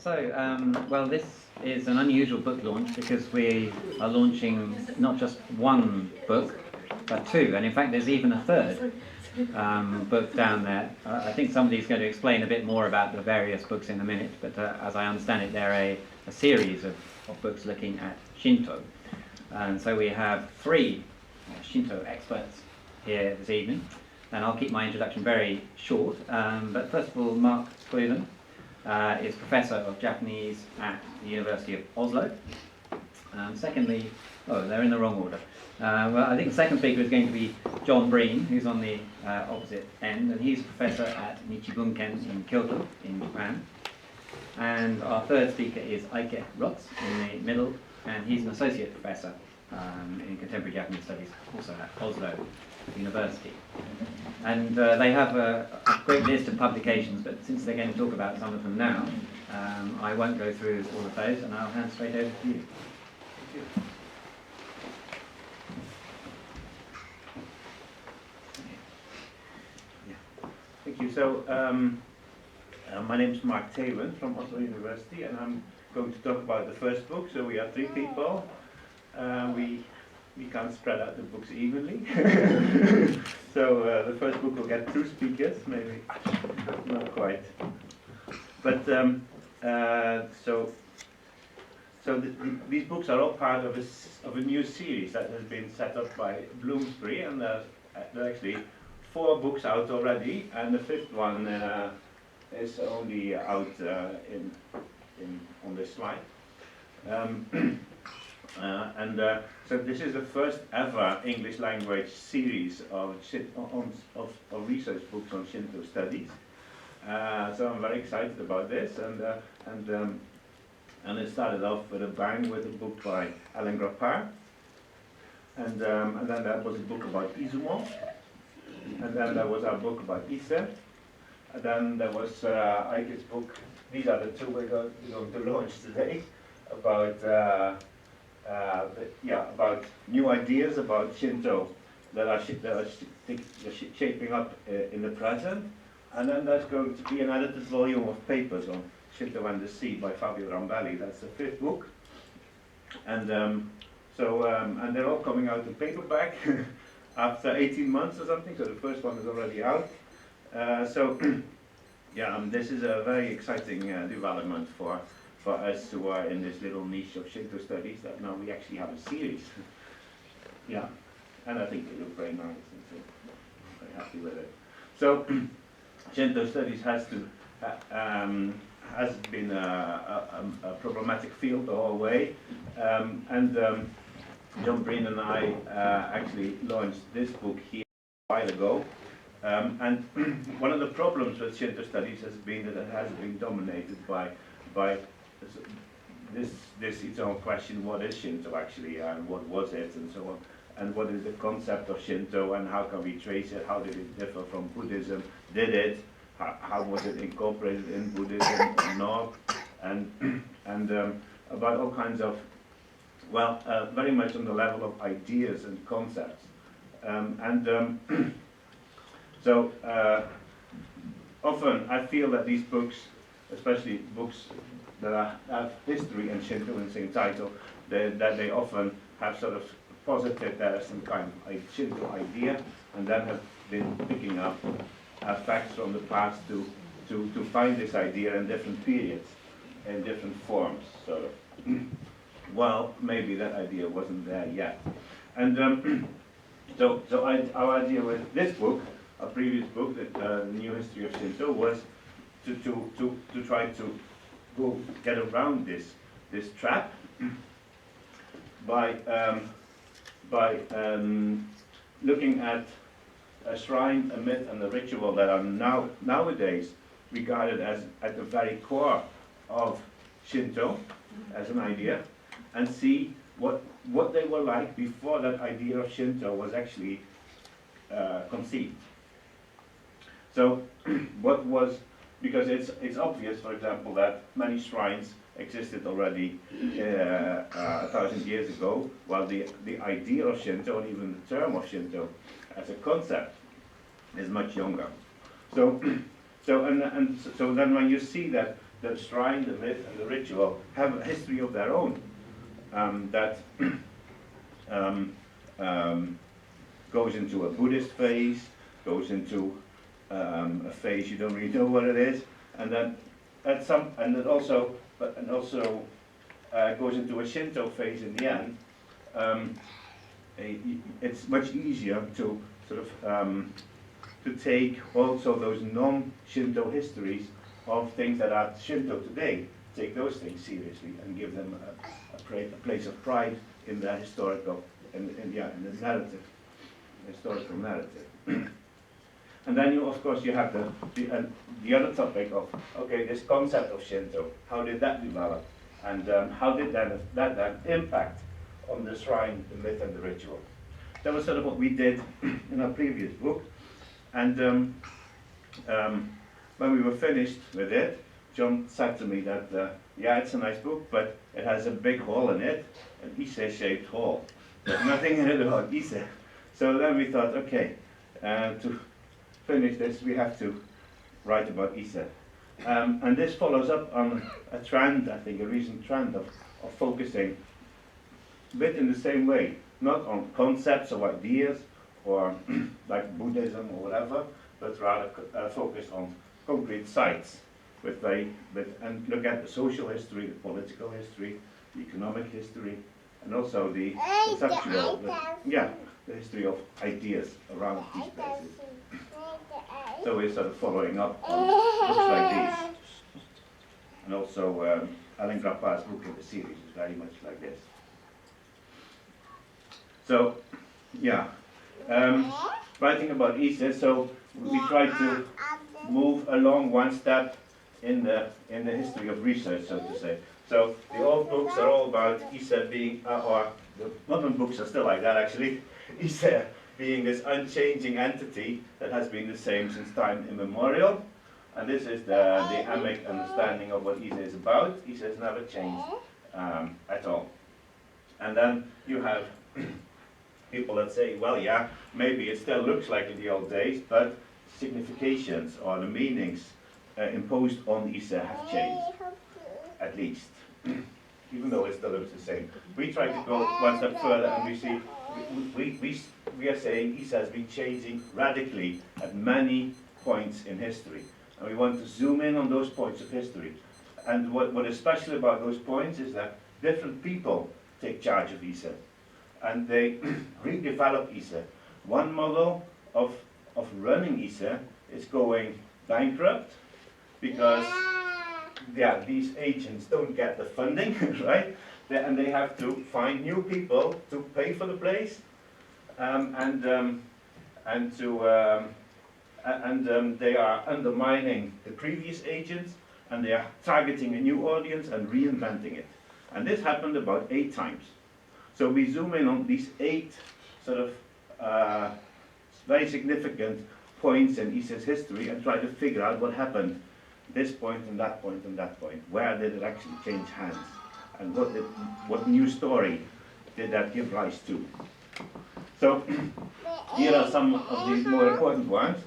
Well, this is an unusual book launch because we are launching not just one book, but two, and in fact there's even a third book down there. I think somebody's going to explain a bit more about the various books in a minute, but as I understand it, they're a series of books looking at Shinto. And so we have three Shinto experts here this evening, and I'll keep my introduction very short. But first of all, Mark Teeuwen is Professor of Japanese at the University of Oslo. Secondly, they're in the wrong order. Well, I think the second speaker is going to be John Breen, who's on the opposite end, and he's Professor at Nichibunken in Kyoto, in Japan. And our third speaker is Aike Rots in the middle, and he's an Associate Professor in Contemporary Japanese Studies, also at Oslo University. And they have a great list of publications, but since they're going to talk about some of them now, I won't go through all of those, and I'll hand straight over to you. Thank you. Thank you. So, my name is Mark Teeuwen from Oslo University, and I'm going to talk about the first book. So we are three people. We can't spread out the books evenly. So the first book will get two speakers, maybe not quite. But these books are all part of a new series that has been set up by Bloomsbury, and there are actually 4 books out already, and the 5th one is only out on this slide. So this is the first ever English language series of research books on Shinto studies. So I'm very excited about this, and it started off with a bang with a book by Alan Grappard, and then there was a book about Izumo, and then there was our book about Ise, and then there was Aike's book. These are the two we're going to launch today, about about new ideas about Shinto that are shaping up in the present. And then there's going to be an edited volume of papers on Shinto and the Sea by Fabio Rambelli. That's the 5th book. And and they're all coming out in paperback after 18 months or something. So the first one is already out. This is a very exciting development for us who are in this little niche of Shinto studies, that now we actually have a series. Yeah, and I think they look very nice, and so I'm very happy with it. So Shinto studies has been a problematic field the whole way, John Breen and I actually launched this book here a while ago. And one of the problems with Shinto studies has been that it has been dominated by this its own question: what is Shinto actually, and what was it, and so on, and what is the concept of Shinto, and how can we trace it? How did it differ from Buddhism? Did it? How was it incorporated in Buddhism or not? And about all kinds of, very much on the level of ideas and concepts. So often I feel that these books, especially books that have history and Shinto in the same title, that they often have sort of posited there as some kind of Shinto idea, and then have been picking up facts from the past to find this idea in different periods, in different forms, sort of. Maybe that idea wasn't there yet. And our idea with this book, a previous book, the New History of Shinto, was to try to get around this trap by looking at a shrine, a myth, and a ritual that are nowadays regarded as at the very core of Shinto as an idea, and see what they were like before that idea of Shinto was actually conceived. So, because it's obvious, for example, that many shrines existed already 1,000 years ago, while the idea of Shinto, and even the term of Shinto as a concept, is much younger. So then when you see that the shrine, the myth, and the ritual have a history of their own that goes into a Buddhist phase, goes into a phase you don't really know what it is, and then also goes into a Shinto phase in the end. It's much easier to sort of to take also those non-Shinto histories of things that are Shinto today, take those things seriously and give them a place of pride in the historical, in the narrative, historical narrative. And then of course you have the other topic of, okay, this concept of Shinto, how did that develop? And how did that impact on the shrine, the myth, and the ritual? That was sort of what we did in our previous book. And when we were finished with it, John said to me that, yeah, it's a nice book, but it has a big hole in it, an Ise-shaped hole. There's nothing in it about Ise. So then we thought, okay, to finish this, we have to write about Ise. And this follows up on a trend, I think, a recent trend of focusing a bit in the same way, not on concepts or ideas or like Buddhism or whatever, but rather focus on concrete sites and look at the social history, the political history, the economic history, and also the conceptual, the history of ideas around these places. So we're sort of following up on books like these. And also Alain Grappa's book in the series is very much like this. So, yeah, writing about Ise, so we try to move along one step in the history of research, so to say. So the old books are all about Ise being, or the modern books are still like that actually, Ise being this unchanging entity that has been the same since time immemorial. And this is the amic understanding of what Ise is about. Ise has never changed at all. And then you have people that say, well, yeah, maybe it still looks like in the old days, but significations or the meanings imposed on Ise have changed, at least, even though it still looks the same. We try to go one step further and we see, we are saying Ise has been changing radically at many points in history. And we want to zoom in on those points of history. And what is special about those points is that different people take charge of Ise. And they redevelop Ise. One model of running Ise is going bankrupt because these agents don't get the funding, right? And they have to find new people to pay for the place, and they are undermining the previous agents, and they are targeting a new audience and reinventing it. And this happened about 8 times. So we zoom in on these 8 sort of very significant points in Ise's history and try to figure out what happened, this point and that point and that point. Where did it actually change hands? And what new story did that give rise to? So here are some of the more important ones.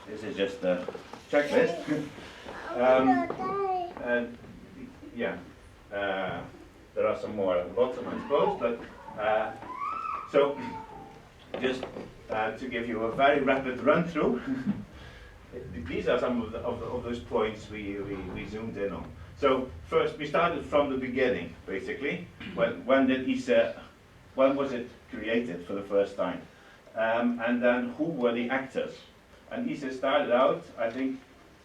This is just a checklist. And yeah, there are some more at the bottom, I suppose. But so just to give you a very rapid run through, these are some of those points we zoomed in on. So first, we started from the beginning, basically. When was it created for the first time? And then who were the actors? And Ise started out, I think,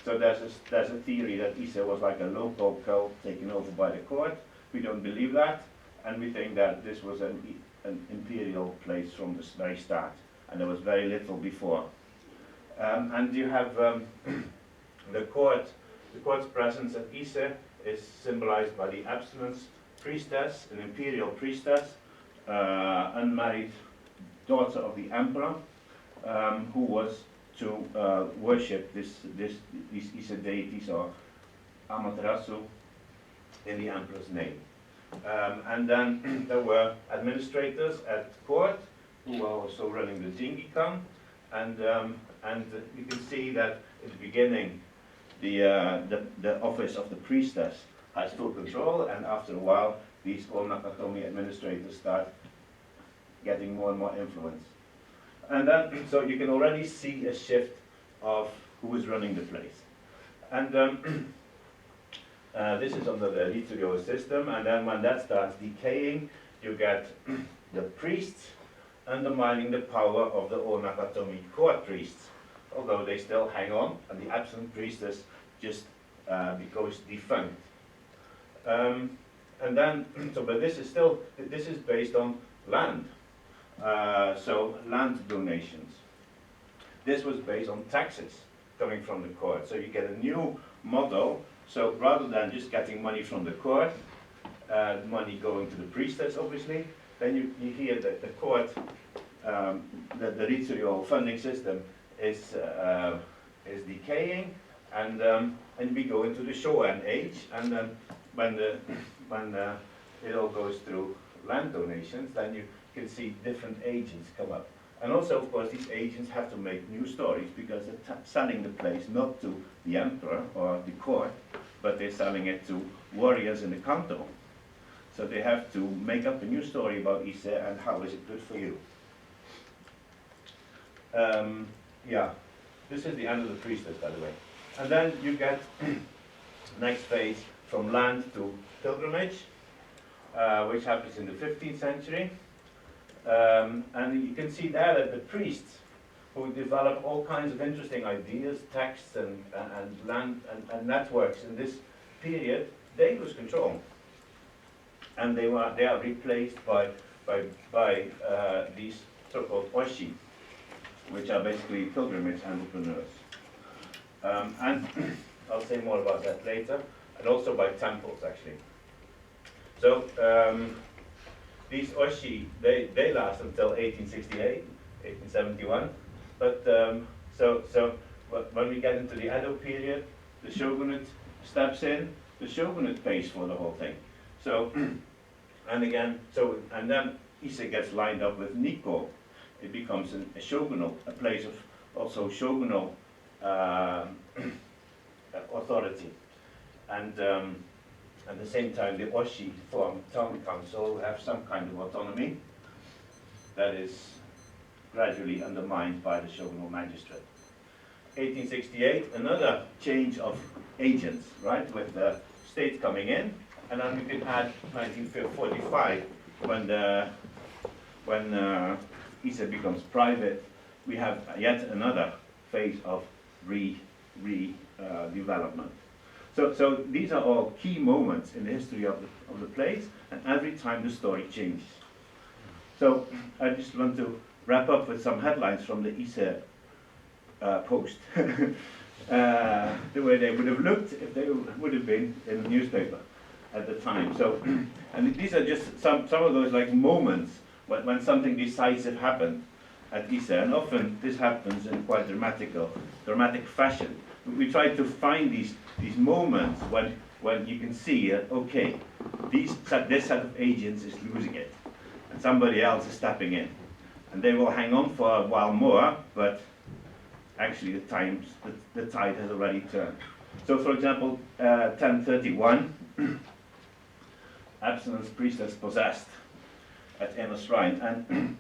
so there's a theory that Ise was like a local cult taken over by the court. We don't believe that, and we think that this was an imperial place from the very start, and there was very little before. And you have the court's presence at Ise is symbolized by the abstinence priestess, an imperial priestess, unmarried daughter of the emperor, who was to worship these Ise deities or Amaterasu in the emperor's name. And then there were administrators at court who were also running the Jingikan, and you can see that in the beginning the office of the priestess has full control, and after a while, these all Nakatomi administrators start getting more and more influence. And then, so you can already see a shift of who is running the place. And this is under the Ritsuryo system, and then when that starts decaying, you get the priests undermining the power of the All Nakatomi court priests, although they still hang on, and the absent priestess just becomes defunct. And then, but this is based on land, so land donations. This was based on taxes coming from the court, so you get a new model. So rather than just getting money from the court, money going to the priestess, obviously, then you hear that the court, the Ritsuryo funding system is decaying, and we go into the Showa age, and then when it all goes through land donations, then you can see different agents come up. And also, of course, these agents have to make new stories because they're selling the place not to the emperor or the court, but they're selling it to warriors in the kanto. So they have to make up a new story about Ise and how is it good for you. Yeah, this is the end of the priestess, by the way. And then you get next phase from land to pilgrimage, which happens in the 15th century. And you can see there that the priests who develop all kinds of interesting ideas, texts and land and networks in this period, they lose control. And they are replaced by these so-called oshi, which are basically pilgrimage entrepreneurs. And I'll say more about that later, and also by temples, actually. So these oshi, they last until 1868, 1871. But when we get into the Edo period, the shogunate steps in. The shogunate pays for the whole thing. So, and then Ise gets lined up with Nikko. It becomes a shogunal, a place of also shogunal authority. And at the same time, the oshi form town council, have some kind of autonomy that is gradually undermined by the shogunal magistrate. 1868, another change of agents, right, with the state coming in, and then we can add 1945 when Ise becomes private. We have yet another phase of development. So these are all key moments in the history of the place, and every time the story changes. So I just want to wrap up with some headlines from the Ise Post, the way they would have looked if they would have been in the newspaper at the time. So, and these are just some of those like moments when something decisive happened at Ise, and often this happens in quite dramatic fashion. We try to find these moments when you can see okay, this set of agents is losing it, and somebody else is stepping in, and they will hang on for a while more, but actually the tide has already turned. So, for example, 1031, abstinence priestess possessed at Ise Shrine, and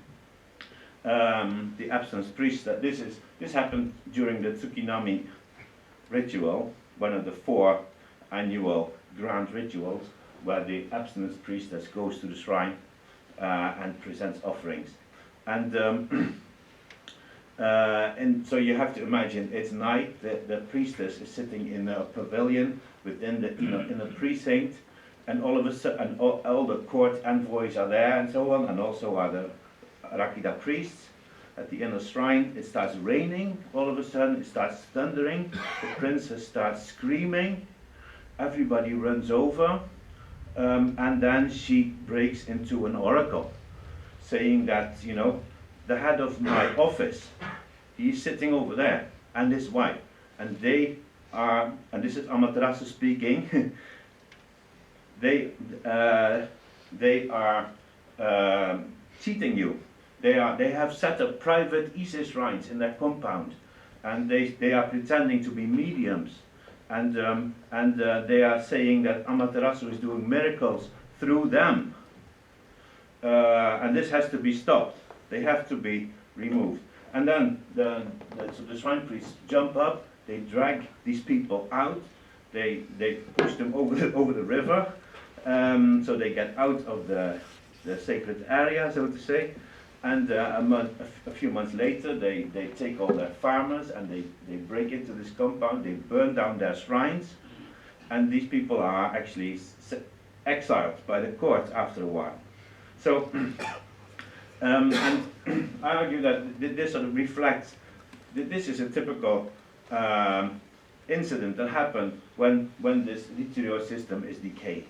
the abstinence priest, this happened during the Tsukinami ritual, one of the 4 annual grand rituals where the abstinence priestess goes to the shrine and presents offerings. And so you have to imagine it's night, the priestess is sitting in a pavilion within the in a precinct, and all of a sudden all the court envoys are there and so on, and also are the Rakida priests at the inner shrine. It starts raining, all of a sudden it starts thundering, the princess starts screaming, everybody runs over, and then she breaks into an oracle, saying that, the head of my office, he's sitting over there, and his wife, and they are, and this is Amaterasu speaking, they are cheating you. They have set up private Ise Shrines in their compound, and they are pretending to be mediums and they are saying that Amaterasu is doing miracles through them. And this has to be stopped. They have to be removed. And then so the shrine priests jump up, they drag these people out, they push them over the river, so they get out of the sacred area, so to say. And a few months later, they take all their farmers and they break into this compound, they burn down their shrines, and these people are actually exiled by the court after a while. So, and I argue that this sort of reflects that this is a typical incident that happened when this Ritsuryo system is decaying.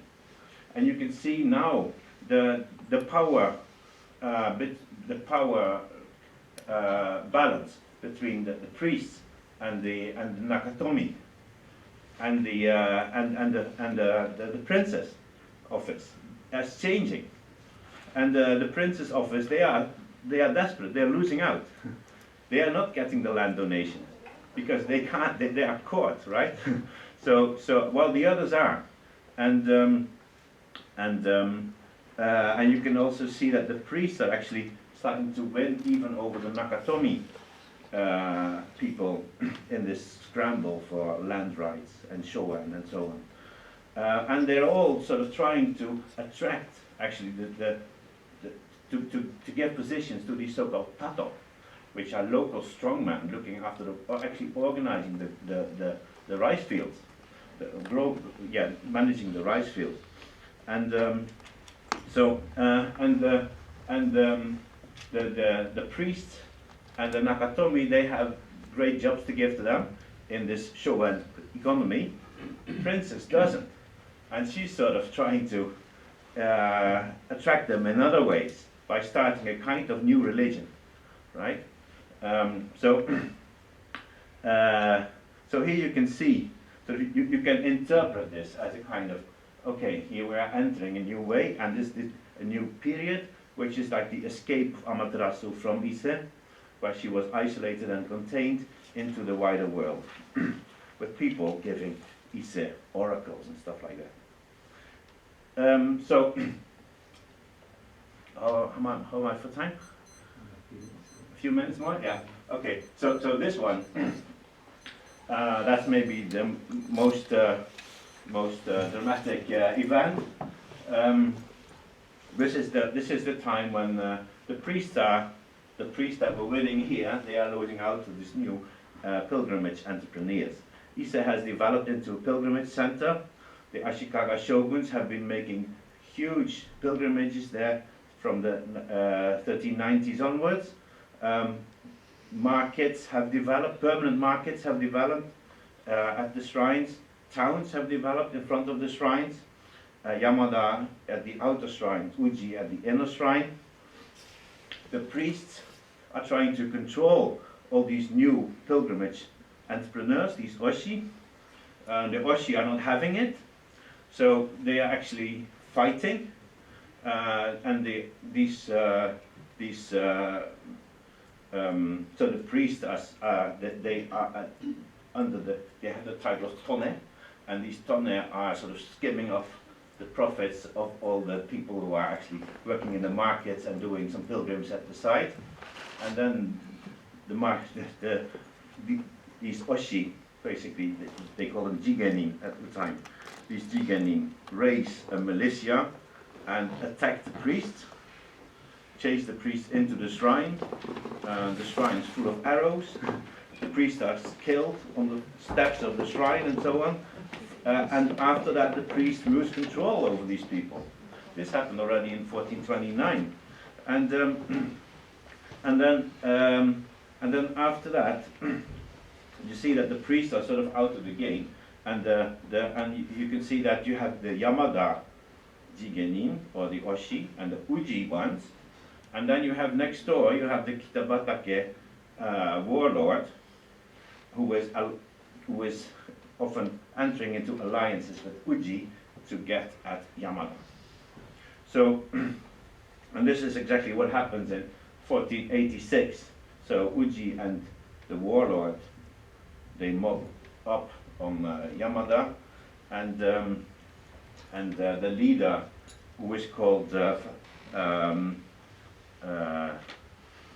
And you can see now the power balance between the priests and the Nakatomi and the princess office as changing. And the princess office, they are desperate. They are losing out. They are not getting the land donations because they can't. They are caught, right? So while the others are, and you can also see that the priests are actually starting to win even over the Nakatomi people in this scramble for land rights and showan and so on. And they're all sort of trying to attract actually to give positions to these so-called tato, which are local strongmen looking after actually organizing the rice fields, managing the rice fields, and the priests and the Nakatomi, they have great jobs to give to them in this showan economy. The princess doesn't, and she's sort of trying to attract them in other ways by starting a kind of new religion, right? So here you can see, so you can interpret this as a kind of, okay, here we are entering a new way, and this is a new period, which is like the escape of Amaterasu from Ise, where she was isolated and contained into the wider world, with people giving Ise oracles and stuff like that. How am I for time? A few minutes more? Yeah. Okay. So this one, that's maybe the most dramatic event. This is the time when the priests that were winning here, they are losing out to this new pilgrimage entrepreneurs. Ise has developed into a pilgrimage center. The Ashikaga shoguns have been making huge pilgrimages there from the 1390s onwards. Markets have developed, permanent markets have developed at the shrines. Towns have developed in front of the shrines. Yamada at the outer shrine, Uji at the inner shrine. The priests are trying to control all these new pilgrimage entrepreneurs, these oshi. The oshi are not having it, so they are actually fighting, and so the priests are they have the title of tone, and these tone are sort of skimming off the profits of all the people who are actually working in the markets and doing some pilgrims at the side. And then these oshi, basically they call them jigenin at the time. These jigenin raise a militia and attack the priests, chase the priests into the shrine. The shrine is full of arrows. The priests are killed on the steps of the shrine and so on. And after that, the priest lose control over these people. This happened already in 1429, and then after that, you see that the priests are sort of out of the game, and you can see that you have the Yamada Jigenin or the Oshi and the Uji ones, and then you have next door you have the Kitabatake warlord, who is often entering into alliances with Uji to get at Yamada. So, and this is exactly what happens in 1486. So Uji and the warlord, they mob up Yamada, and the leader, who is called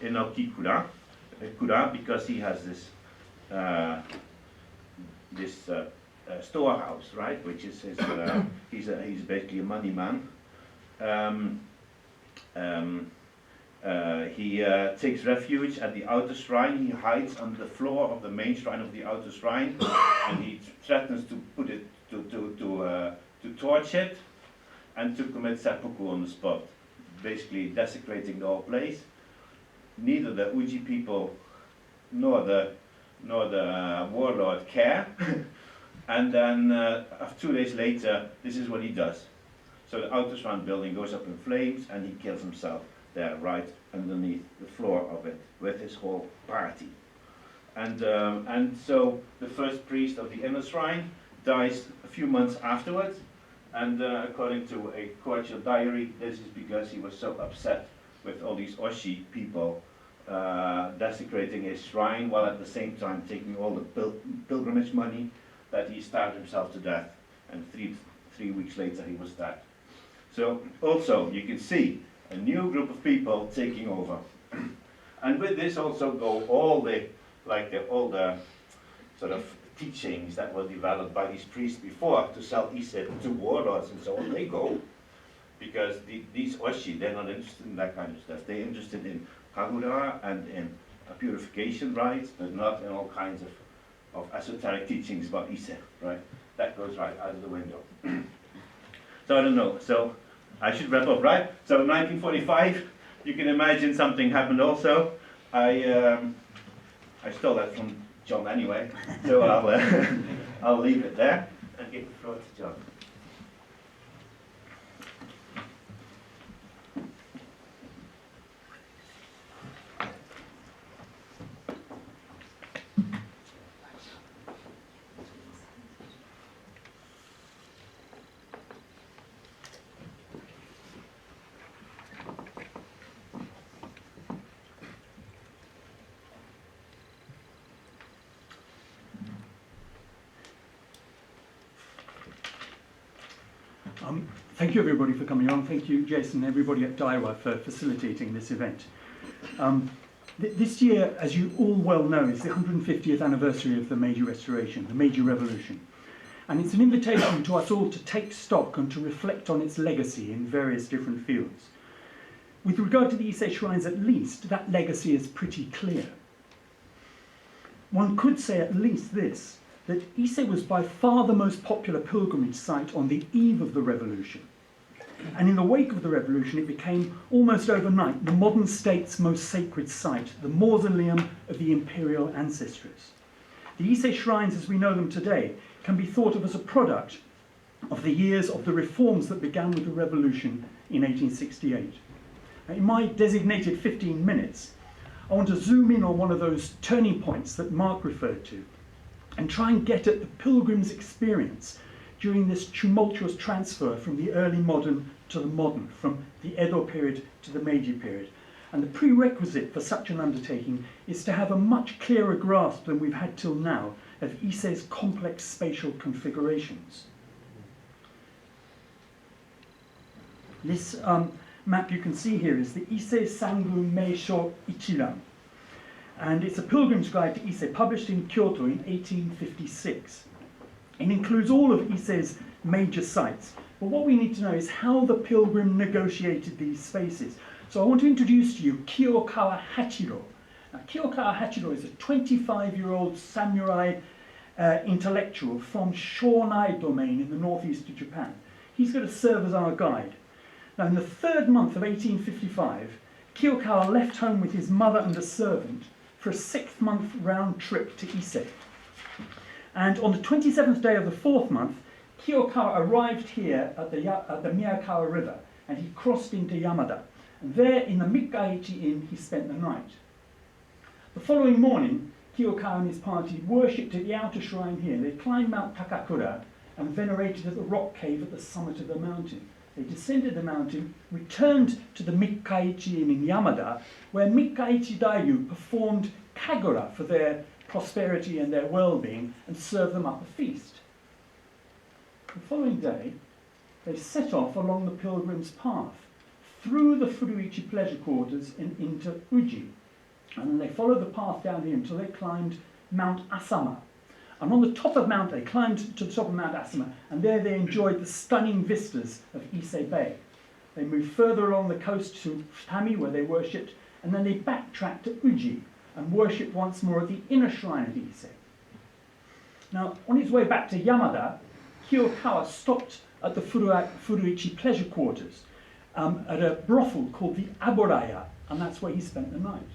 Enoki Kura, because he has this storehouse, right, which is his, he's basically a money man. He takes refuge at the outer shrine. He hides under the floor of the main shrine of the outer shrine, and he threatens to put it to torch it and to commit seppuku on the spot, basically desecrating the whole place. Neither the Uji people nor the warlord care. And then 2 days later, this is what he does. So the outer shrine building goes up in flames, and he kills himself there, right underneath the floor of it, with his whole party. And so the first priest of the inner shrine dies a few months afterwards. And according to a courtier diary, this is because he was so upset with all these Oshi people desecrating his shrine, while at the same time taking all the pilgrimage money, that he starved himself to death. And three weeks later, he was dead. So also, you can see a new group of people taking over. And with this also go all the sort of teachings that were developed by these priests before to sell Ise to warlords and so on. They go, because these Oshi, they're not interested in that kind of stuff. They're interested in Kagura and in purification rites, but not in all kinds of esoteric teachings about Ise, right? That goes right out of the window. So I don't know, so I should wrap up, right? So 1945, you can imagine something happened also. I stole that from John anyway, so I'll leave it there and give the floor to John. Thank you everybody for coming on. Thank you, Jason, and everybody at Daiwa for facilitating this event. This year, as you all well know, is the 150th anniversary of the Meiji Restoration, the Meiji Revolution. And it's an invitation to us all to take stock and to reflect on its legacy in various different fields. With regard to the Ise Shrines at least, that legacy is pretty clear. One could say at least this, that Ise was by far the most popular pilgrimage site on the eve of the revolution. And in the wake of the revolution, it became almost overnight the modern state's most sacred site, the mausoleum of the imperial ancestors. The Ise Shrines, as we know them today, can be thought of as a product of the years of the reforms that began with the revolution in 1868. In my designated 15 minutes, I want to zoom in on one of those turning points that Mark referred to, and try and get at the pilgrim's experience during this tumultuous transfer from the early modern to the modern, from the Edo period to the Meiji period. And the prerequisite for such an undertaking is to have a much clearer grasp than we've had till now of Ise's complex spatial configurations. This map you can see here is the Ise Sangu Meisho Ichiran. And it's a pilgrim's guide to Ise, published in Kyoto in 1856. It includes all of Ise's major sites. But what we need to know is how the pilgrim negotiated these spaces. So I want to introduce to you Kiyokawa Hachiro. Now, Kiyokawa Hachiro is a 25-year-old samurai intellectual from Shonai domain in the northeast of Japan. He's going to serve as our guide. Now, in the third month of 1855, Kiyokawa left home with his mother and a servant for a 6-month round trip to Ise. And on the 27th day of the 4th month, Kiyokawa arrived here at the Miyakawa River, and he crossed into Yamada. And there, in the Mikkaichi Inn, he spent the night. The following morning, Kiyokawa and his party worshipped at the outer shrine here. They climbed Mount Takakura and venerated at the rock cave at the summit of the mountain. They descended the mountain, returned to the Mikkaichi Inn in Yamada, where Mikkaichi Dairyu performed kagura for their prosperity and their well-being and serve them up a feast. The following day, they set off along the pilgrim's path, through the Furuichi pleasure quarters and into Uji. And they followed the path down here until they climbed Mount Asama. And on the top of Mount, they climbed to the top of Mount Asama, and there they enjoyed the stunning vistas of Ise Bay. They moved further along the coast to Futami, where they worshipped, and then they backtracked to Uji and worshipped once more at the inner shrine of Ise. Now, on his way back to Yamada, Kiyokawa stopped at the Furuichi pleasure quarters at a brothel called the Aboraya, and that's where he spent the night.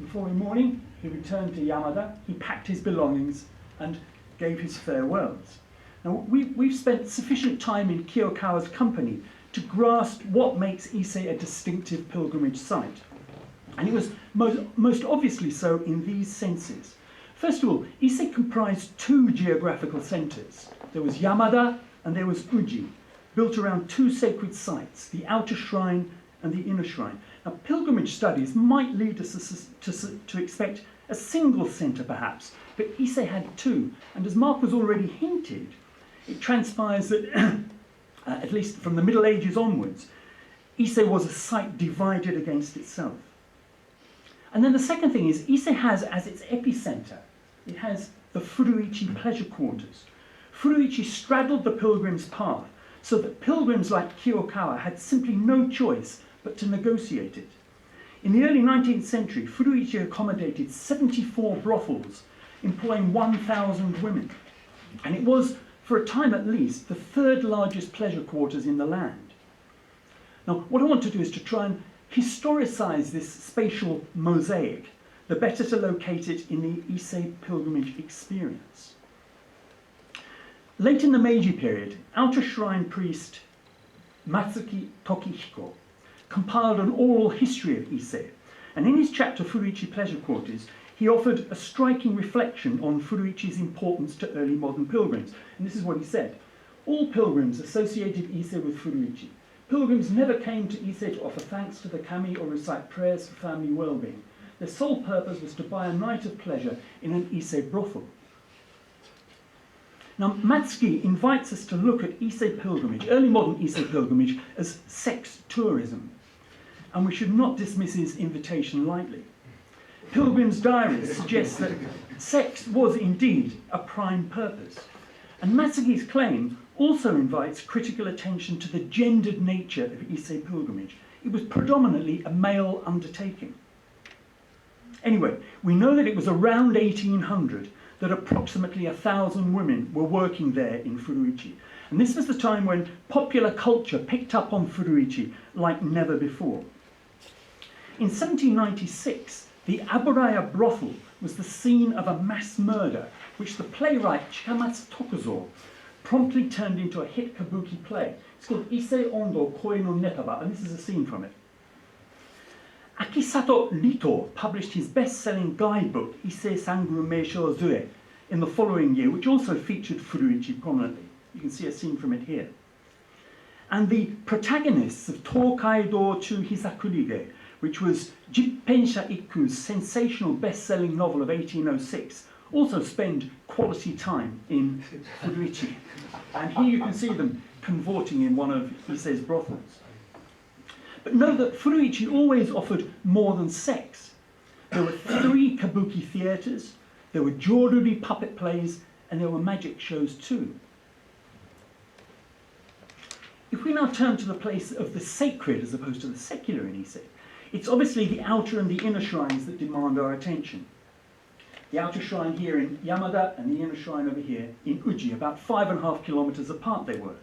The following morning, he returned to Yamada, he packed his belongings and gave his farewells. Now, we've spent sufficient time in Kiyokawa's company to grasp what makes Ise a distinctive pilgrimage site. And it was most obviously so in these senses. First of all, Ise comprised two geographical centres. There was Yamada and there was Uji, built around two sacred sites, the outer shrine and the inner shrine. Now, pilgrimage studies might lead us to expect a single centre perhaps, but Ise had two, and as Mark has already hinted, it transpires that, at least from the Middle Ages onwards, Ise was a site divided against itself. And then the second thing is, Ise has as its epicentre, it has the Furuichi pleasure quarters. Furuichi straddled the pilgrim's path, so that pilgrims like Kiyokawa had simply no choice but to negotiate it. In the early 19th century, Furuichi accommodated 74 brothels, employing 1,000 women. And it was, for a time at least, the third largest pleasure quarters in the land. Now, what I want to do is to try and historicise this spatial mosaic, the better to locate it in the Ise pilgrimage experience. Late in the Meiji period, outer shrine priest Matsuki Tokihiko compiled an oral history of Ise, and in his chapter Furuichi Pleasure Quarters, he offered a striking reflection on Furuichi's importance to early modern pilgrims. And this is what he said: all pilgrims associated Ise with Furuichi. Pilgrims never came to Ise to offer thanks to the kami or recite prayers for family well-being. Their sole purpose was to buy a night of pleasure in an Ise brothel. Now, Matsuki invites us to look at Ise pilgrimage, early modern Ise pilgrimage, as sex tourism, and we should not dismiss his invitation lightly. Pilgrim's Diaries suggests that sex was indeed a prime purpose, and Matsuki's claim also invites critical attention to the gendered nature of Ise pilgrimage. It was predominantly a male undertaking. Anyway, we know that it was around 1800 that approximately 1,000 women were working there in Furuichi. And this was the time when popular culture picked up on Furuichi like never before. In 1796, the Aboraya brothel was the scene of a mass murder, which the playwright Chikamatsu Tokuzo promptly turned into a hit kabuki play. It's called Ise Ondo Koi no Netaba, and this is a scene from it. Akisato Rito published his best-selling guidebook, Ise Sangu Meisho Zue, in the following year, which also featured Furuichi prominently. You can see a scene from it here. And the protagonists of Tokaido Chu Hisakurige, which was Jippensha Ikku's sensational best-selling novel of 1806, also spend quality time in Furuichi. And here you can see them convorting in one of Ise's brothels. But know that Furuichi always offered more than sex. There were 3 kabuki theatres, there were joruri puppet plays, and there were magic shows too. If we now turn to the place of the sacred as opposed to the secular in Ise, it's obviously the outer and the inner shrines that demand our attention. The outer shrine here in Yamada and the inner shrine over here in Uji, about 5.5 kilometres apart they were.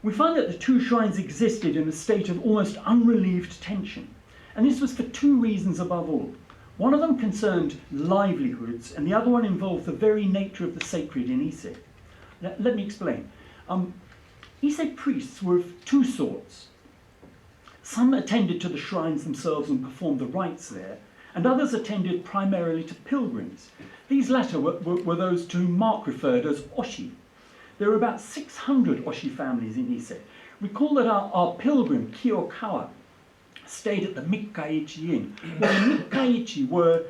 We find that the two shrines existed in a state of almost unrelieved tension, and this was for 2 reasons above all. One of them concerned livelihoods, and the other one involved the very nature of the sacred in Ise. Let me explain. Ise priests were of 2 sorts. Some attended to the shrines themselves and performed the rites there, and others attended primarily to pilgrims. These latter were those to whom Mark referred as oshi. There were about 600 oshi families in Ise. Recall that our pilgrim, Kiyokawa, stayed at the Mikkaichi Inn. Well, the Mikkaichi were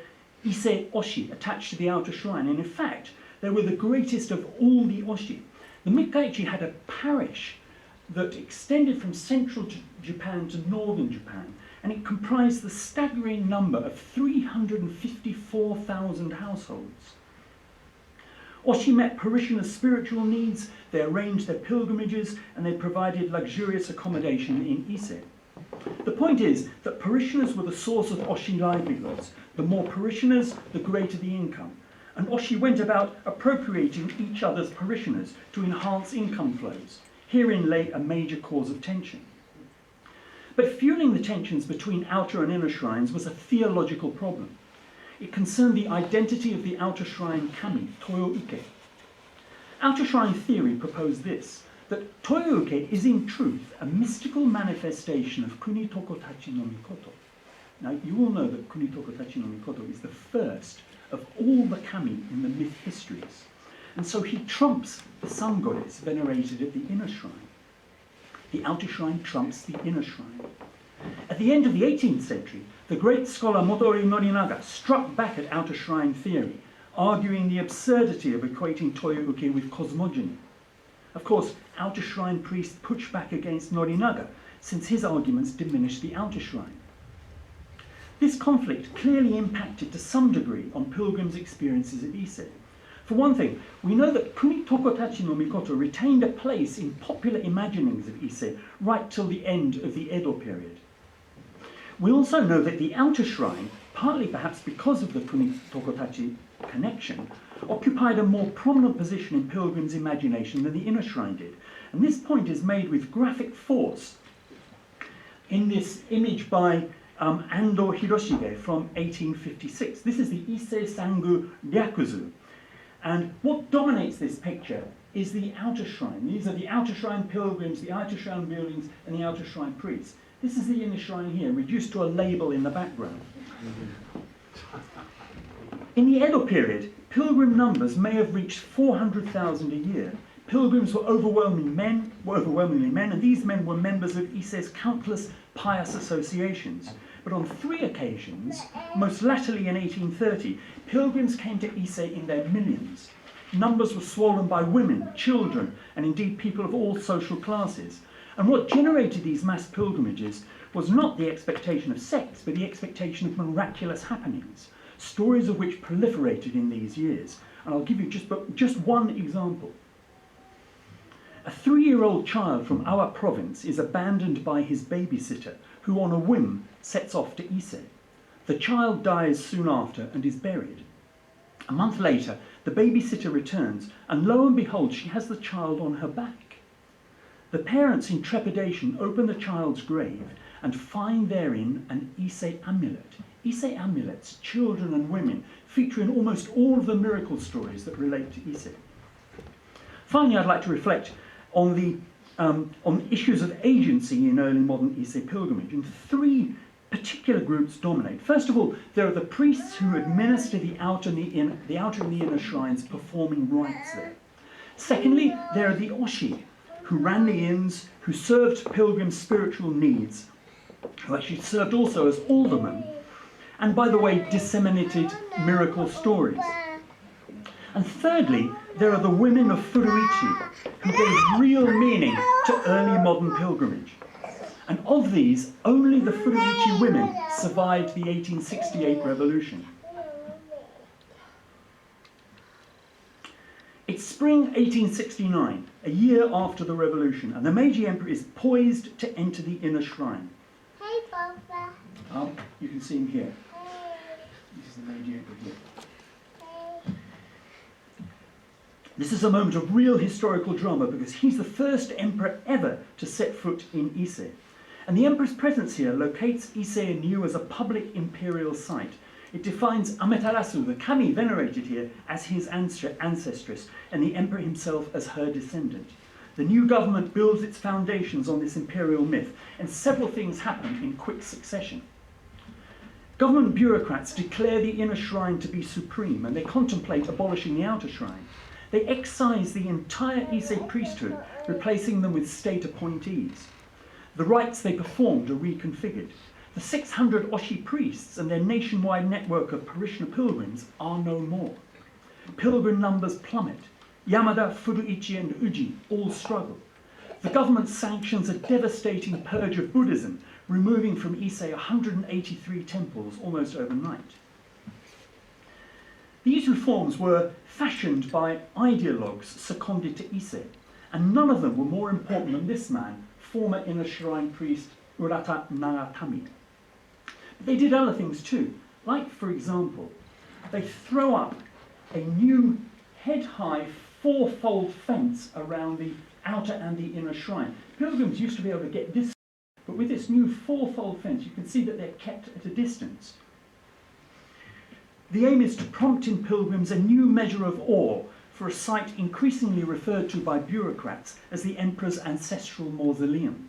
Ise Oshi attached to the outer shrine, and in fact, they were the greatest of all the Oshi. The Mikkaichi had a parish that extended from central Japan to northern Japan, and it comprised the staggering number of 354,000 households. Oshi met parishioners' spiritual needs, they arranged their pilgrimages, and they provided luxurious accommodation in Ise. The point is that parishioners were the source of Oshi livelihoods. The more parishioners, the greater the income. And Oshi went about appropriating each other's parishioners to enhance income flows. Herein lay a major cause of tension. But fueling the tensions between outer and inner shrines was a theological problem. It concerned the identity of the outer shrine kami, Toyo-uke. Outer shrine theory proposed this, that Toyo-uke is in truth a mystical manifestation of Kuni Tokotachi no Mikoto. Now, you all know that Kuni Tokotachi no Mikoto is the first of all the kami in the myth histories. And so he trumps the sun goddess venerated at the inner shrine. The outer shrine trumps the inner shrine. At the end of the 18th century, the great scholar Motori Norinaga struck back at outer shrine theory, arguing the absurdity of equating Toyo-uke with cosmogony. Of course, outer shrine priests pushed back against Norinaga, since his arguments diminished the outer shrine. This conflict clearly impacted to some degree on pilgrims' experiences at Ise. For one thing, we know that Kuni Tokotachi no Mikoto retained a place in popular imaginings of Ise right till the end of the Edo period. We also know that the outer shrine, partly perhaps because of the Kuni Tokotachi connection, occupied a more prominent position in pilgrims' imagination than the inner shrine did. And this point is made with graphic force in this image by Ando Hiroshige from 1856. This is the Ise Sangu Ryakuzu. And what dominates this picture is the outer shrine. These are the outer shrine pilgrims, the outer shrine buildings, and the outer shrine priests. This is the inner shrine here, reduced to a label in the background. In the Edo period, pilgrim numbers may have reached 400,000 a year. Pilgrims were overwhelmingly men, and these men were members of Ise's countless pious associations. But on 3 occasions, most latterly in 1830, pilgrims came to Ise in their millions. Numbers were swollen by women, children, and indeed people of all social classes. And what generated these mass pilgrimages was not the expectation of sex, but the expectation of miraculous happenings, stories of which proliferated in these years. And I'll give you just one example. A 3-year-old child from Awa province is abandoned by his babysitter, who on a whim sets off to Ise. The child dies soon after and is buried. A month later, the babysitter returns, and lo and behold, she has the child on her back. The parents, in trepidation, open the child's grave and find therein an Ise amulet. Ise amulets, children and women, feature in almost all of the miracle stories that relate to Ise. Finally, I'd like to reflect on the issues of agency in early modern Ise pilgrimage, and 3 particular groups dominate. First of all, there are the priests who administer the outer and the inner shrines, performing rites there. Secondly, there are the Oshi, who ran the inns, who served pilgrims' spiritual needs, who actually served also as aldermen, and by the way, disseminated miracle stories. And thirdly, there are the women of Furuichi, who gave real meaning to early modern pilgrimage. And of these, only the Furuichi women survived the 1868 revolution. It's spring 1869, a year after the revolution, and the Meiji Emperor is poised to enter the inner shrine. Hey, Papa. You can see him here. This is the Meiji Emperor here. This is a moment of real historical drama because he's the first emperor ever to set foot in Ise. And the emperor's presence here locates Ise anew as a public imperial site. It defines Amaterasu, the kami venerated here, as his ancestress, and the emperor himself as her descendant. The new government builds its foundations on this imperial myth, and several things happen in quick succession. Government bureaucrats declare the inner shrine to be supreme, and they contemplate abolishing the outer shrine. They excise the entire Ise priesthood, replacing them with state appointees. The rites they performed are reconfigured. The The 600 Oshi priests and their nationwide network of parishioner pilgrims are no more. Pilgrim numbers plummet. Yamada, Furuichi and Uji all struggle. The government sanctions a devastating purge of Buddhism, removing from Ise 183 temples almost overnight. These reforms were fashioned by ideologues seconded to Ise, and none of them were more important than this man, former inner shrine priest Urata Nagatami. But they did other things too, like, for example, they throw up a new head-high four-fold fence around the outer and the inner shrine. Pilgrims used to be able to get this, but with this new four-fold fence, you can see that they're kept at a distance. The aim is to prompt in pilgrims a new measure of awe for a site increasingly referred to by bureaucrats as the emperor's ancestral mausoleum.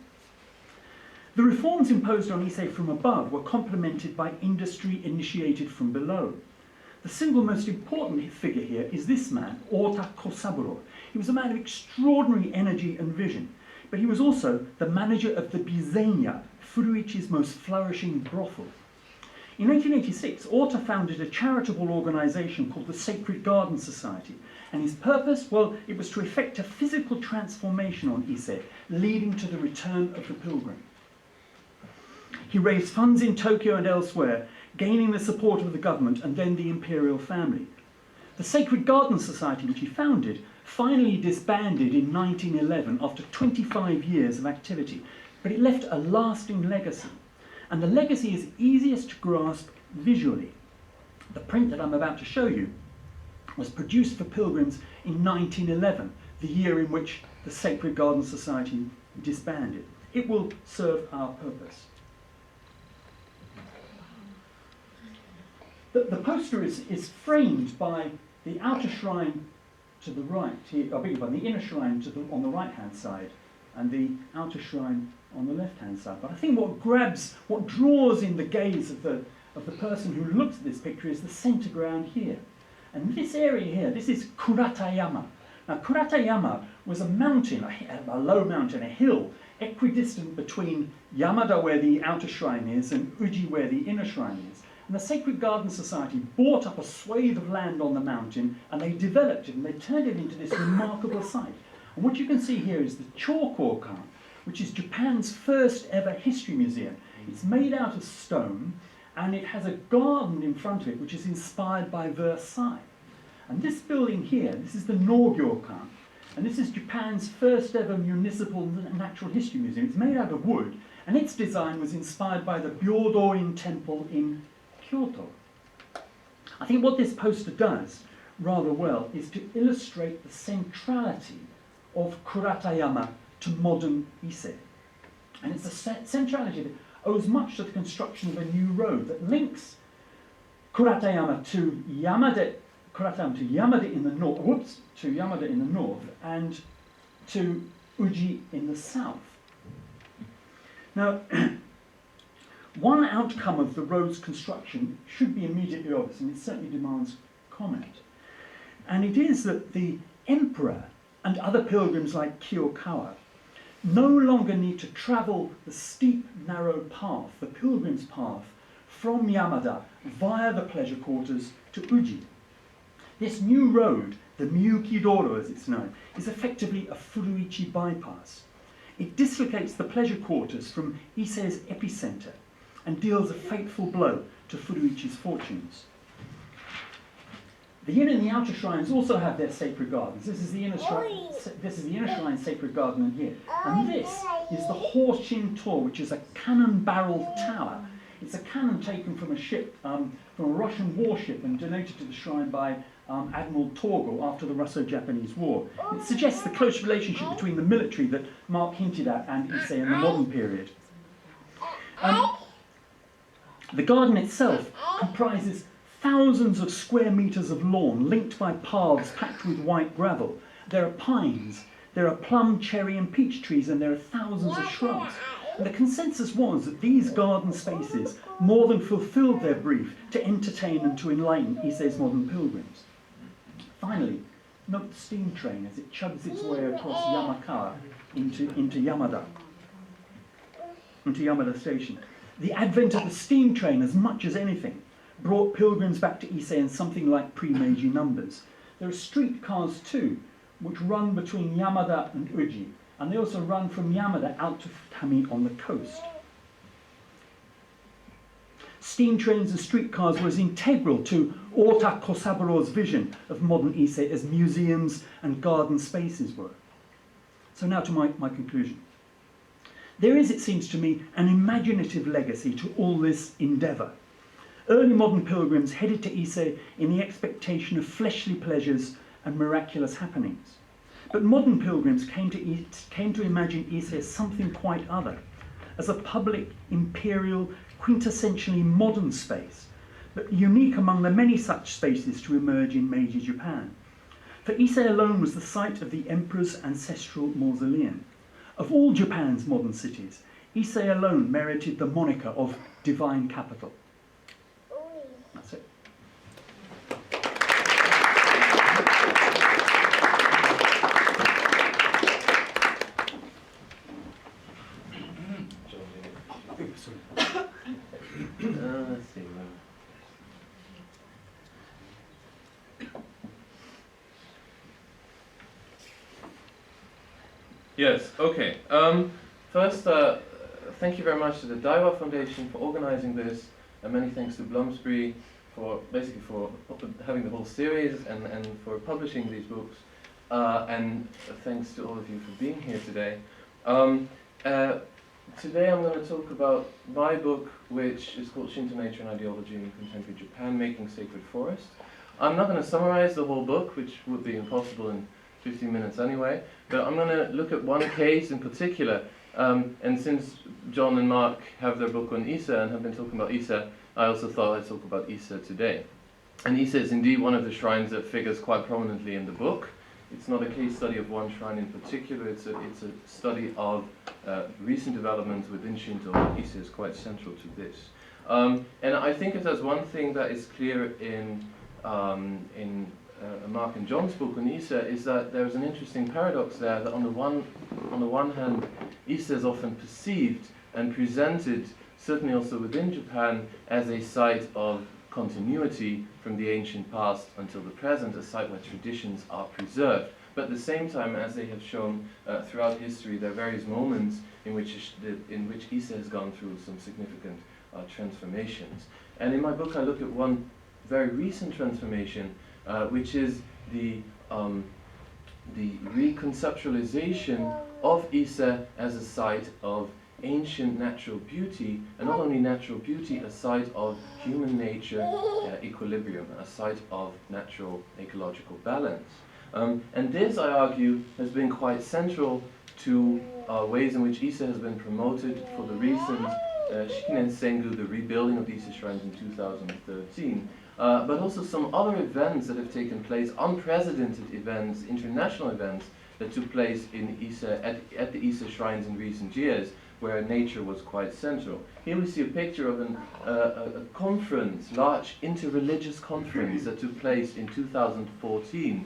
The reforms imposed on Ise from above were complemented by industry initiated from below. The single most important figure here is this man, Otto Saburo. He was a man of extraordinary energy and vision, but he was also the manager of the Bizenya, Furuichi's most flourishing brothel. In 1886, Otto founded a charitable organisation called the Sacred Garden Society, and his purpose, well, it was to effect a physical transformation on Ise, leading to the return of the pilgrim. He raised funds in Tokyo and elsewhere, gaining the support of the government and then the imperial family. The Sacred Garden Society, which he founded, finally disbanded in 1911 after 25 years of activity, but it left a lasting legacy. And the legacy is easiest to grasp visually. The print that I'm about to show you was produced for pilgrims in 1911, the year in which the Sacred Garden Society disbanded. It will serve our purpose. The poster is framed by the outer shrine to the right, I beg your pardon, the inner shrine on the right-hand side, and the outer shrine on the left-hand side. But I think what draws in the gaze of the person who looks at this picture is the centre ground here. And this area here, this is Katayama. Now, Katayama was a mountain, a low mountain, a hill, equidistant between Yamada, where the outer shrine is, and Uji, where the inner shrine is. And the Sacred Garden Society bought up a swathe of land on the mountain, and they developed it, and they turned it into this remarkable site. And what you can see here is the Chokokan, which is Japan's first ever history museum. It's made out of stone, and it has a garden in front of it, which is inspired by Versailles. And this building here, this is the Norgyokan, and this is Japan's first ever municipal natural history museum. It's made out of wood, and its design was inspired by the Byodo-in temple in Kyoto. I think what this poster does rather well is to illustrate the centrality of Katayama to modern Ise. And it's a centrality that owes much to the construction of a new road that links Katayama to Yamada in the north, and to Uji in the south. Now, one outcome of the road's construction should be immediately obvious, and it certainly demands comment. And it is that the emperor and other pilgrims like Kiyokawa no longer need to travel the steep, narrow path, the pilgrim's path, from Yamada via the pleasure quarters to Uji. This new road, the Miyuki-doro as it's known, is effectively a Furuichi bypass. It dislocates the pleasure quarters from Ise's epicenter and deals a fateful blow to Furuichi's fortunes. The inner and the outer shrines also have their sacred gardens. This is the inner shrine sacred garden in here. And this is the Shinto, which is a cannon-barreled tower. It's a cannon taken from a ship, from a Russian warship, and donated to the shrine by Admiral Torgo after the Russo-Japanese War. It suggests the close relationship between the military that Mark hinted at and Ise in the modern period. The garden itself comprises thousands of square metres of lawn linked by paths packed with white gravel. There are pines, there are plum, cherry and peach trees, and there are thousands of shrubs. And the consensus was that these garden spaces more than fulfilled their brief to entertain and to enlighten Ise's modern pilgrims. Finally, note the steam train as it chugs its way across Yamakawa into Yamada station. The advent of the steam train, as much as anything, brought pilgrims back to Ise in something like pre-Meiji numbers. There are streetcars too, which run between Yamada and Uji, and they also run from Yamada out to Futami on the coast. Steam trains and streetcars were as integral to Otto Saburo's vision of modern Ise as museums and garden spaces were. So now to my conclusion. There is, it seems to me, an imaginative legacy to all this endeavour. Early modern pilgrims headed to Ise in the expectation of fleshly pleasures and miraculous happenings. But modern pilgrims came to imagine Ise as something quite other, as a public, imperial, quintessentially modern space, but unique among the many such spaces to emerge in Meiji Japan. For Ise alone was the site of the emperor's ancestral mausoleum. Of all Japan's modern cities, Ise alone merited the moniker of divine capital. That's it. Let's see. Yes, okay. First, thank you very much to the Daiwa Foundation for organizing this, and many thanks to Bloomsbury for having the whole series and for publishing these books, and thanks to all of you for being here today. Today I'm going to talk about my book, which is called Shinto Nature and Ideology in Contemporary Japan, Making Sacred Forest. I'm not going to summarize the whole book, which would be impossible in 15 minutes anyway, but I'm going to look at one case in particular. And since John and Mark have their book on Ise and have been talking about Ise, I also thought I'd talk about Ise today. And Ise is indeed one of the shrines that figures quite prominently in the book. It's not a case study of one shrine in particular, it's a study of recent developments within Shinto. Ise is quite central to this. And I think if there's one thing that is clear in Mark and John's book on Ise, is that there's an interesting paradox there, that on the one hand, Ise is often perceived and presented, certainly also within Japan, as a site of continuity from the ancient past until the present, a site where traditions are preserved. But at the same time, as they have shown throughout history, there are various moments in which Ise has gone through some significant transformations. And in my book, I look at one very recent transformation, which is the reconceptualization of Ise as a site of ancient natural beauty, and not only natural beauty, a site of human nature equilibrium, a site of natural ecological balance. And this, I argue, has been quite central to ways in which Ise has been promoted for the recent Shikinen Sengu, the rebuilding of the Ise Shrines in 2013, but also some other events that have taken place, unprecedented events, international events that took place in Ise, at the Ise Shrines in recent years, where nature was quite central. Here we see a picture of a conference, large interreligious conference that took place in 2014,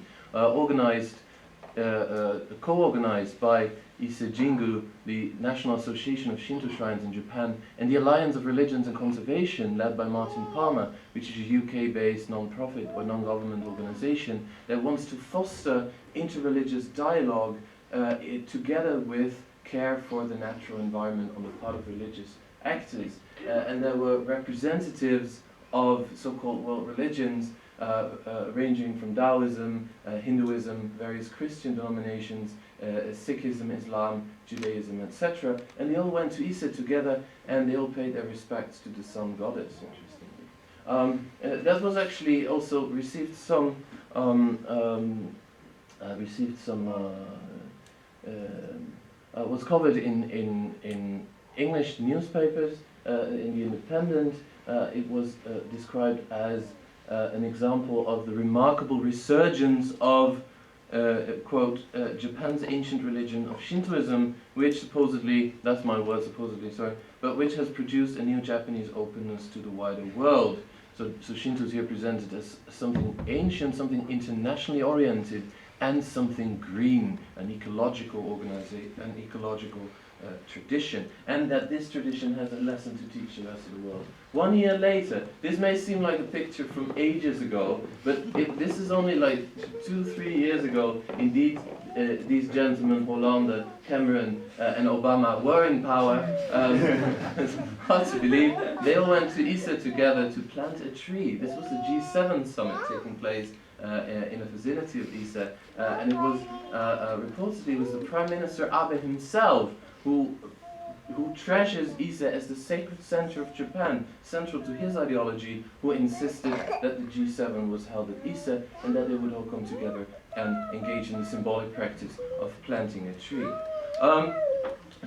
co-organized by Ise Jingu, the National Association of Shinto Shrines in Japan, and the Alliance of Religions and Conservation, led by Martin Palmer, which is a UK-based non-profit or non-government organization that wants to foster interreligious dialogue together with care for the natural environment on the part of religious actors. And there were representatives of so-called world religions, ranging from Taoism, Hinduism, various Christian denominations, Sikhism, Islam, Judaism, etc. And they all went to Ise together, and they all paid their respects to the sun goddess, interestingly. That was actually also received some was covered in English newspapers, in The Independent. It was described as an example of the remarkable resurgence of, quote, Japan's ancient religion of Shintoism, which supposedly, that's my word, supposedly, sorry, but which has produced a new Japanese openness to the wider world. So Shinto is here presented as something ancient, something internationally oriented, and something green, an ecological tradition, and that this tradition has a lesson to teach the rest of the world. 1 year later, this may seem like a picture from ages ago, but this is only like 2-3 years ago. Indeed, these gentlemen, Hollande, Cameron, and Obama, were in power. It's hard to believe. They all went to Ise together to plant a tree. This was the G7 summit taking place in the vicinity of Ise, and it was reportedly it was the Prime Minister Abe himself who treasures Ise as the sacred center of Japan, central to his ideology, who insisted that the G7 was held at Ise and that they would all come together and engage in the symbolic practice of planting a tree.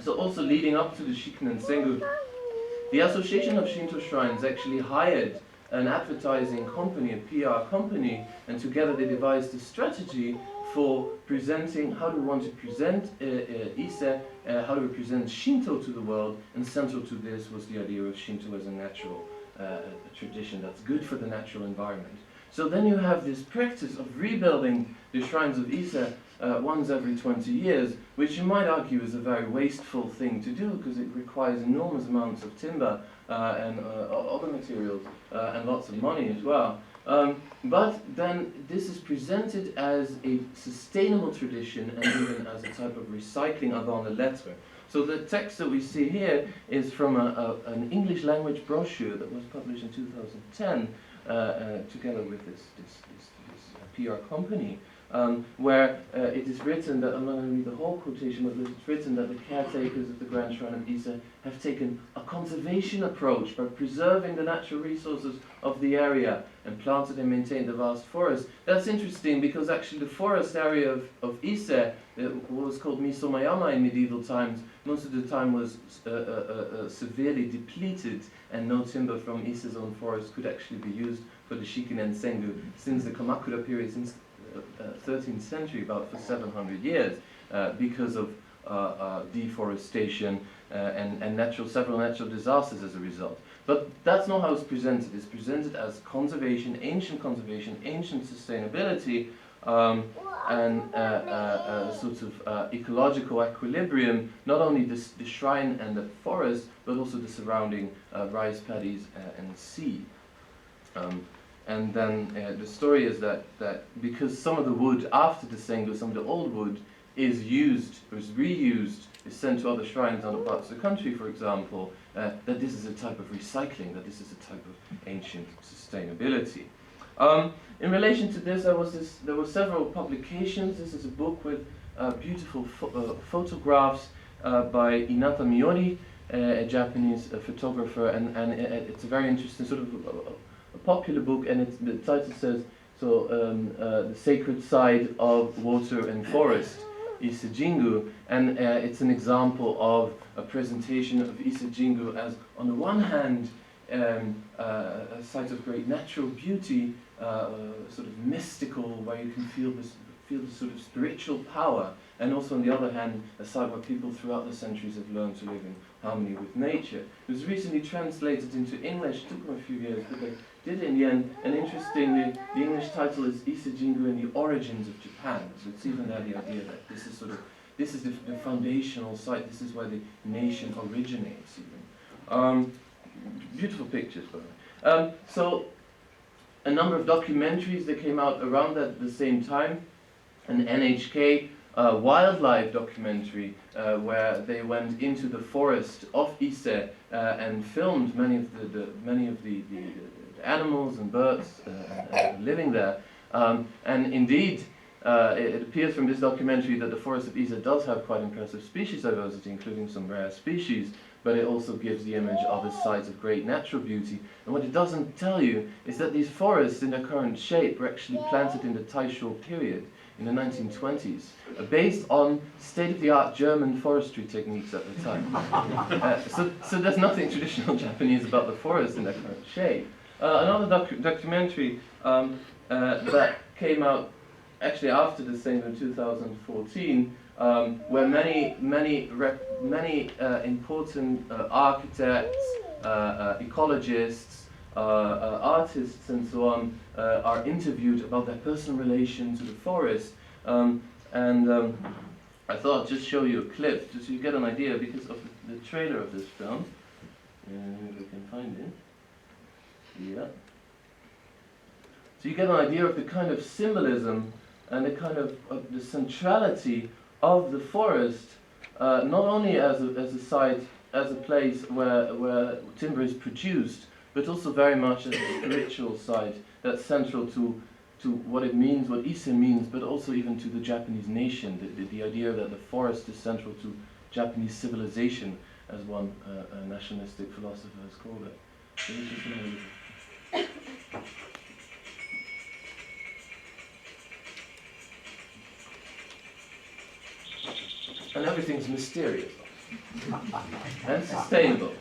So also leading up to the Shiken and Sengu, the Association of Shinto Shrines actually hired an advertising company, a PR company, and together they devised a strategy for presenting how do we want to present Ise, how do we present Shinto to the world, and central to this was the idea of Shinto as a natural tradition that's good for the natural environment. So then you have this practice of rebuilding the shrines of Ise once every 20 years, which you might argue is a very wasteful thing to do because it requires enormous amounts of timber and other materials and lots of money as well. But then this is presented as a sustainable tradition and even as a type of recycling avant la lettre. So the text that we see here is from an English language brochure that was published in 2010 together with this PR company, where it is written that, I'm not going to read the whole quotation, but it's written that the caretakers of the Grand Shrine of Ise have taken a conservation approach by preserving the natural resources of the area and planted and maintained the vast forest. That's interesting because actually the forest area of Ise, what was called Misomayama in medieval times, most of the time was severely depleted, and no timber from Ise's own forest could actually be used for the Shiken and Sengu since the Kamakura period, since 13th century, about for 700 years, because of deforestation and several natural disasters as a result. But that's not how it's presented. It's presented as conservation, ancient sustainability, and sort of ecological equilibrium, not only the shrine and the forest, but also the surrounding rice paddies and sea. And then the story is that because some of the wood after the Sengu, some of the old wood, is reused, is sent to other shrines in other parts of the country, for example, that this is a type of recycling, that this is a type of ancient sustainability. In relation to this, there were several publications. This is a book with beautiful photographs by Inata Miori, a Japanese photographer, and it's a very interesting sort of a popular book, and the title says, the sacred side of water and forest, Ise Jingu, and it's an example of a presentation of Ise Jingu as, on the one hand, a site of great natural beauty, sort of mystical, where you can feel the sort of spiritual power, and also on the other hand, a site where people throughout the centuries have learned to live in harmony with nature. It was recently translated into English. It took them a few years, but they did in the end. And interestingly, the English title is Ise Jingu and the Origins of Japan. So it's even there the idea that this is the foundational site. This is where the nation originates even. Beautiful pictures, by the way. So a number of documentaries that came out around the same time. An NHK wildlife documentary where they went into the forest of Ise and filmed many of the animals and birds living there. And indeed, it appears from this documentary that the forest of Ise does have quite impressive species diversity, including some rare species, but it also gives the image of a site of great natural beauty. And what it doesn't tell you is that these forests in their current shape were actually planted in the Taisho period, in the 1920s, based on state-of-the-art German forestry techniques at the time. So there's nothing traditional Japanese about the forest in their current shape. Another documentary that came out actually after the same in 2014, where many important architects, ecologists, artists and so on are interviewed about their personal relation to the forest, and I thought I'd just show you a clip, just so you get an idea, because of the trailer of this film. If we can find it. Yeah. So you get an idea of the kind of symbolism and the kind of the centrality of the forest, not only as a site, as a place where timber is produced, but also very much as a spiritual site that's central to what it means, what Ise means, but also even to the Japanese nation. The idea that the forest is central to Japanese civilization, as one nationalistic philosopher has called it. So this is amazing. And everything's mysterious and sustainable.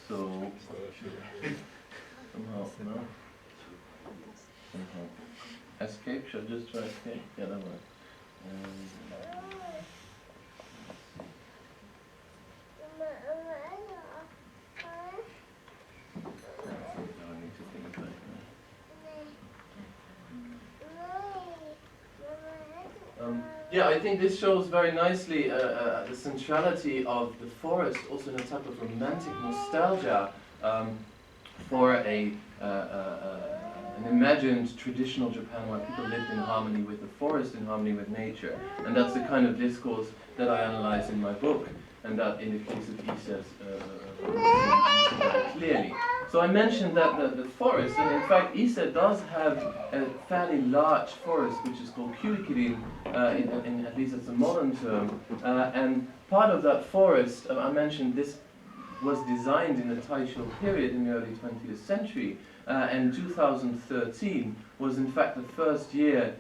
So somehow escape. Should I just try escape? Yeah, that works. Yeah, I think this shows very nicely the centrality of the forest, also in a type of romantic nostalgia for an imagined traditional Japan where people lived in harmony with the forest, in harmony with nature. And that's the kind of discourse that I analyze in my book, and that in the case of Ise's very clearly. So I mentioned that the forest, and in fact Ise does have a fairly large forest which is called Kyukirin, at least it's a modern term, and part of that forest, I mentioned this was designed in the Taisho period in the early 20th century, and 2013 was in fact the first year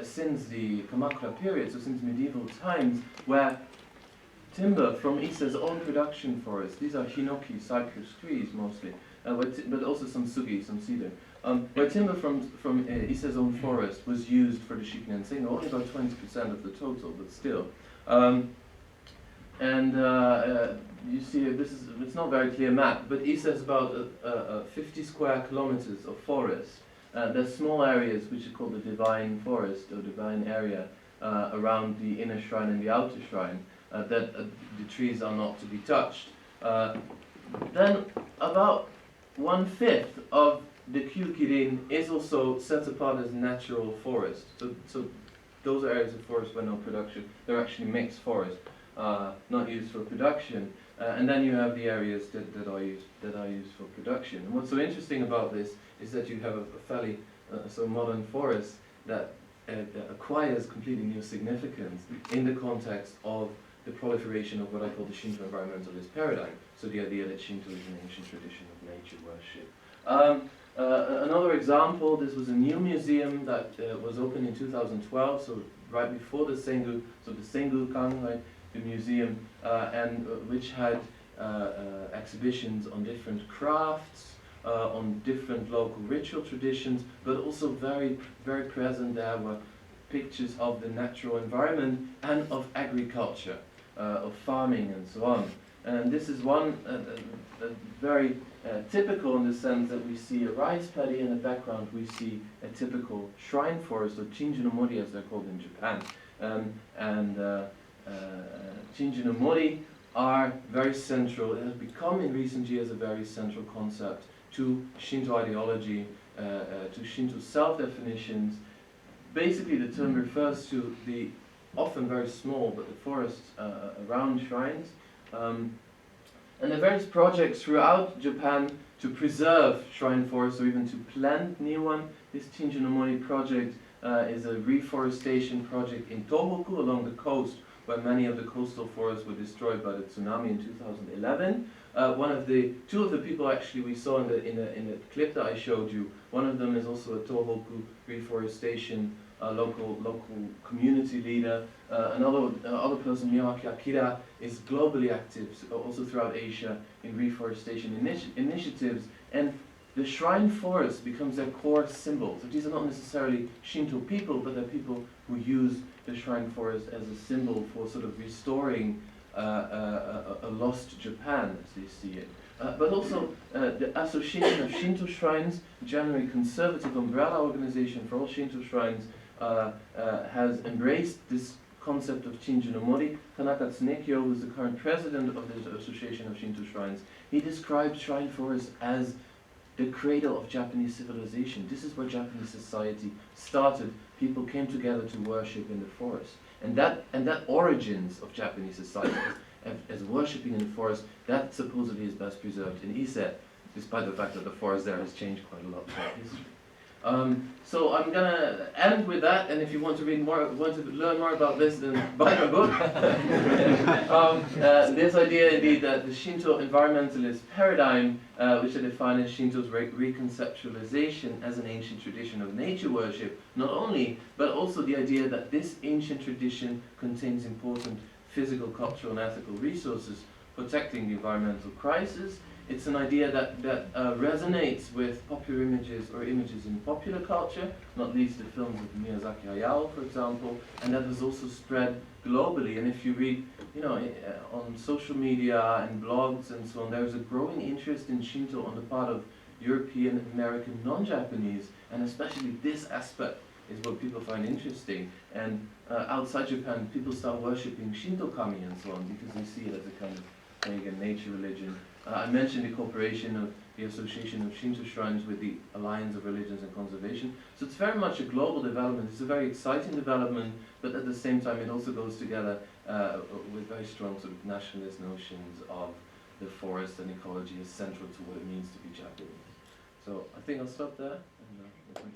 since the Kamakura period, so since medieval times, where timber from Ise's own production forest, these are hinoki, cypress trees mostly, but also some sugi, some cedar, where timber from Ise's own forest was used for the Shikinen Sengo, only about 20% of the total, but still. You see, it's not a very clear map, but Ise has about 50 square kilometers of forest. There's small areas which are called the divine forest, or divine area, around the inner shrine and the outer shrine, that the trees are not to be touched. Then about 1/5 of the Kyukirin is also set apart as natural forest. So those areas of forest where no production, they're actually mixed forest, not used for production. And then you have the areas that are used for production. And what's so interesting about this is that you have a fairly so modern forest that acquires completely new significance in the context of the proliferation of what I call the Shinto environmentalist paradigm. So the idea that Shinto is an ancient tradition of nature worship. Another example, this was a new museum that was opened in 2012, so right before the Sengu, so the Sengu-kan, right, the museum, and which had exhibitions on different crafts, on different local ritual traditions, but also very, very present there were pictures of the natural environment and of agriculture, of farming and so on. And this is one very typical in the sense that we see a rice paddy in the background, we see a typical shrine forest, or Chinjunomori as they're called in Japan. Chinjunomori are very central, it has become in recent years a very central concept to Shinto ideology, to Shinto self-definitions. Basically the term refers to the often very small, but the forests around shrines. And there are various projects throughout Japan to preserve shrine forests or even to plant new one. This Chinjunomori project is a reforestation project in Tohoku along the coast, where many of the coastal forests were destroyed by the tsunami in 2011. Two of the people actually we saw in the clip that I showed you, one of them is also a Tohoku reforestation local community leader. Other person, Miyawaki Akira, is globally active, also throughout Asia, in reforestation initiatives. And the shrine forest becomes their core symbol. So these are not necessarily Shinto people, but they're people who use the shrine forest as a symbol for sort of restoring a lost Japan, as they see it. But also the Association of Shinto Shrines, generally conservative umbrella organization for all Shinto shrines, has embraced this concept of Chinjunomori. Tanaka Tsunekyo, who is the current president of the Association of Shinto Shrines, he describes shrine forests as the cradle of Japanese civilization. This is where Japanese society started. People came together to worship in the forest. And that origins of Japanese society as worshipping in the forest, that supposedly is best preserved in Ise, despite the fact that the forest there has changed quite a lot throughout history. So I'm gonna end with that, and if you want to learn more about this, then buy my book. This idea indeed that the Shinto environmentalist paradigm, which I define as Shinto's reconceptualization as an ancient tradition of nature worship, not only, but also the idea that this ancient tradition contains important physical, cultural, and ethical resources protecting the environmental crisis. It's an idea that resonates with popular images or images in popular culture, not least the films of Miyazaki Hayao, for example, and that has also spread globally. And if you read, on social media and blogs and so on, there is a growing interest in Shinto on the part of European, American, non-Japanese, and especially this aspect is what people find interesting. And outside Japan, people start worshipping Shinto kami and so on because they see it as a kind of pagan nature religion. I mentioned the cooperation of the Association of Shinto Shrines with the Alliance of Religions and Conservation. So it's very much a global development. It's a very exciting development, but at the same time it also goes together with very strong sort of nationalist notions of the forest and ecology as central to what it means to be Japanese. So I think I'll stop there. And,